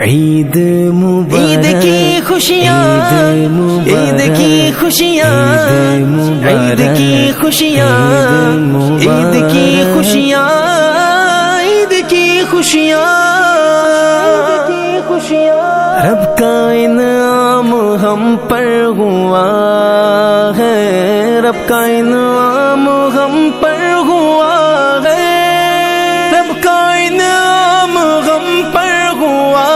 عید مبارک، عید کی خوشیاں، عید کی خوشیاں، عید کی خوشیاں، عید کی خوشیاں، عید کی خوشیاں، رب کا انعام ہم پر ہوا ہے، رب کا انعام ہم پر ہوا ہے، رب کا انعام ہم پر ہوا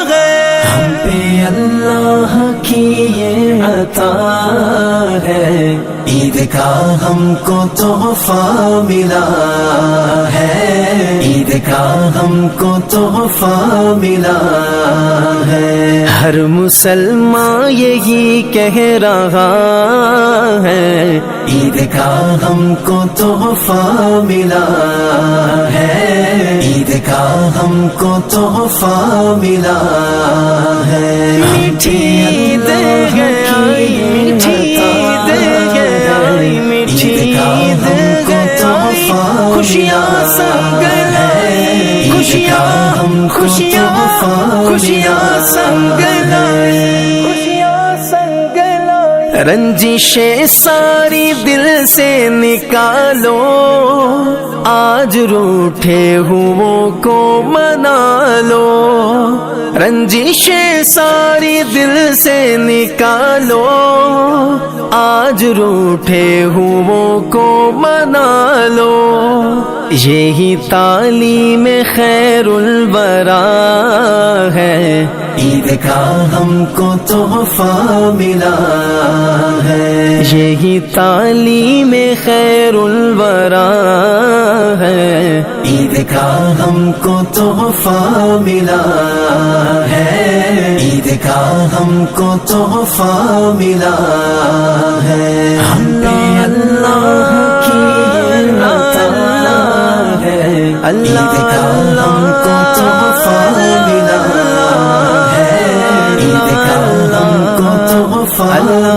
ہے، ہم پہ اللہ کی یہ عطا ہے، عید کا ہم کو تحفہ ملا ہے، عید کا ہم کو تحفہ ملا ہے، ہر مسلمان یہی کہہ رہا ہے، عید کا ہم کو تحفہ ملا ہے، عید کا ہم کو تحفہ ملا ہے، میٹھی عید ہے آئی، میٹھی عید ہے آئی، میٹھی عید ہے آئی، خوشیاں سنگ لائی، خوشیاں خوشیاں خوشیاں سنگ لائی، خوشیاں سنگ لائی، رنجشیں ساری دل سے نکالو، آج روٹھے ہووں کو منا لو، رنجشیں ساری دل سے نکالو، آج روٹھے ہووں کو منا لو، یہی تعلیم خیر الورا ہے، عید کا ہم کو تحفہ ملا ہے، یہی تعلیم خیر الورا ہے، عید کا ہم کو تحفہ ملا ہے، عید کا ہم کو تحفہ ملا ہے، ہم پہ اللہ کی عطا ہے، عید کا ہم کو تحفہ ملا ہے، عید کا ہم کو تحفہ